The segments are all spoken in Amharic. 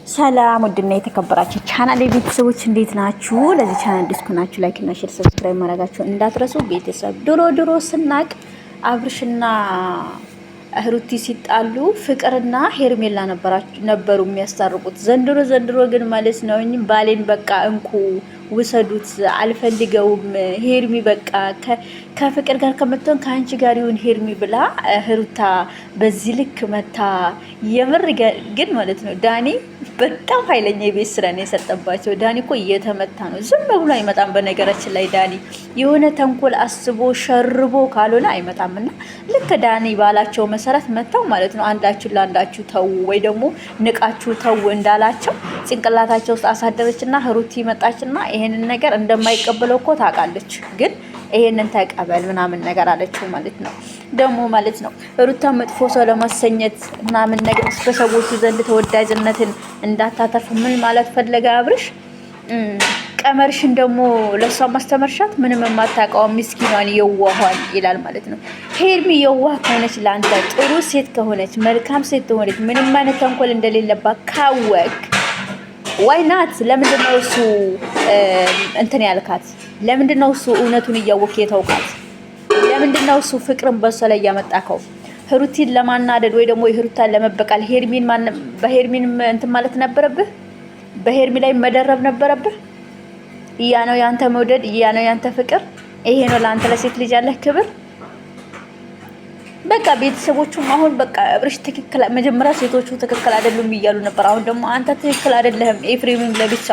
ሰላም ውድና የተከበራችሁ ቻናል ቤተሰቦች እንዴት ናችሁ? ለዚህ ቻናል ዲስኩ ናችሁ ላይክ እና ሼር ሰብስክራይብ ማድረጋችሁ እንዳትረሱ። ቤተሰብ ድሮ ስናቅ አብርሽና ሩቲ ሲጣሉ ፍቅርና ሄርሜላ ነበሩ የሚያስታርቁት። ዘንድሮ ግን ማለት ነው ባሌን በቃ እንኩ ውሰዱት አልፈልገውም፣ ሄርሚ በቃ ከፍቅር ጋር ከመተን ከአንቺ ጋር ይሁን ሄርሚ ብላ ሩታ በዚህ ልክ መታ። የምር ግን ማለት ነው ዳኒ በጣም ኃይለኛ የቤት ስራ ነው የሰጠባቸው። ዳኒ እኮ እየተመታ ነው፣ ዝም ብሎ አይመጣም። በነገራችን ላይ ዳኒ የሆነ ተንኮል አስቦ ሸርቦ ካልሆነ አይመጣምና ልክ ዳኒ ባላቸው መሰረት መታው ማለት ነው። አንዳችሁ ለአንዳችሁ ተው ወይ ደግሞ ንቃችሁ ተው እንዳላቸው ጭንቅላታቸው ውስጥ አሳደረችና ሩቲ መጣችና ይሄንን ነገር እንደማይቀበለው እኮ ታውቃለች፣ ግን ይሄንን ተቀበል ምናምን ነገር አለችው ማለት ነው። ደግሞ ማለት ነው ሩታ መጥፎ ሰው ለማሰኘት ምናምን ነገር በሰዎቹ ዘንድ ተወዳጅነትን እንዳታተርፍ ምን ማለት ፈለገ አብርሽ? ቀመርሽን ደግሞ ለሷ ማስተመርሻት ምንም የማታውቀው ምስኪኗን የዋሃን ይላል ማለት ነው። ሄርሚ የዋህ ከሆነች ለአንተ ጥሩ ሴት ከሆነች መልካም ሴት ከሆነች ምንም አይነት ተንኮል እንደሌለባት ካወቅ ዋይ ናት? ለምንድነው እሱ እንትን ያልካት? ለምንድነው እሱ እውነቱን እያወቅህ የተውቃት? ለምንድነው እሱ ፍቅርን በሷ ላይ ያመጣከው? ሩቲን ለማናደድ ወይ ደግሞ የሩታን ለመበቃል በሄርሚን እንትን ማለት ነበረብህ? በሄርሚ ላይ መደረብ ነበረብህ? ያ ነው ያንተ መውደድ? ያ ነው ያንተ ፍቅር? ይሄ ነው ለአንተ ለሴት ልጅ ያለህ ክብር? በቃ ቤተሰቦቹም አሁን በቃ አብርሽ ትክክል፣ መጀመሪያ ሴቶቹ ትክክል አይደሉም እያሉ ነበር። አሁን ደግሞ አንተ ትክክል አይደለህም ኤፍሬምም ለብቻ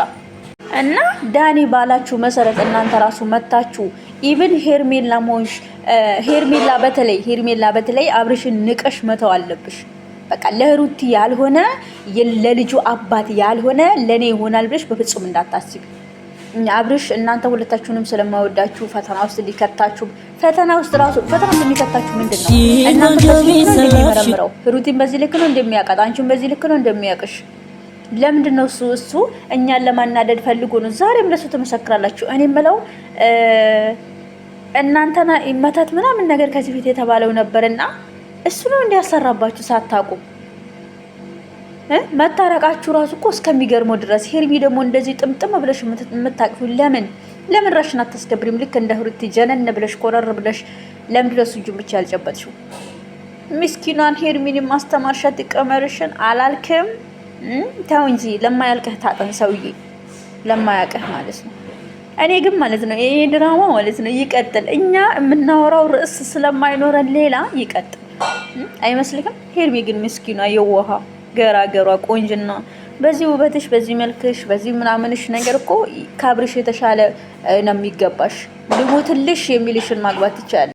እና ዳኒ ባላችሁ መሰረት እናንተ ራሱ መታችሁ ኢቭን ሄርሜላ በተለይ አብርሽን ንቀሽ መተው አለብሽ። በቃ ለሩቲ ያልሆነ ለልጁ አባት ያልሆነ ለኔ ይሆናል ብለሽ በፍጹም እንዳታስቢ። አብርሽ እናንተ ሁለታችሁንም ስለማይወዳችሁ ፈተና ውስጥ ሊከታችሁ ፈተና የሚከታችሁ ምንድነው? እናንተ በዚህ ልክ ነው እንደሚመረምረው፣ ሩቲን በዚህ ልክ ነው እንደሚያውቃት፣ አንቺን በዚህ ልክ ነው እንደሚያውቅሽ። ለምንድነው እሱ እኛን ለማናደድ ፈልጎ ነው? ዛሬም ለሱ ተመሰክራላችሁ። እኔ የምለው እናንተና ይመታት ምናምን ነገር ከዚህ ፊት የተባለው ነበርና እሱ ነው እንዲያሰራባችሁ ሳታውቁ መታረቃችሁ ራሱ እኮ እስከሚገርመው ድረስ። ሄርሚ ደግሞ እንደዚህ ጥምጥም ብለሽ የምታቅፊው ለምን ራሽን አታስከብሪም? ልክ እንደ ሩቲ ጀነን ብለሽ ኮረር ብለሽ ለምን ድረስ እጁን ብቻ ያልጨበጥሽው? ምስኪኗን ሄርሚን ማስተማርሻት ቀመርሽን አላልክም? ተው እንጂ ለማያልቅህ ታጠን ሰውዬ፣ ለማያውቅህ ማለት ነው። እኔ ግን ማለት ነው ይሄ ድራማ ማለት ነው ይቀጥል። እኛ የምናወራው ርዕስ ስለማይኖረን ሌላ ይቀጥል አይመስልክም? ሄርሚ ግን ምስኪኗ የዋሃ ገራገሯ ቆንጅና በዚህ ውበትሽ በዚህ መልክሽ በዚህ ምናምንሽ ነገር እኮ ካብርሽ የተሻለ ነው የሚገባሽ። ልሞትልሽ የሚልሽን ማግባት ይቻላል።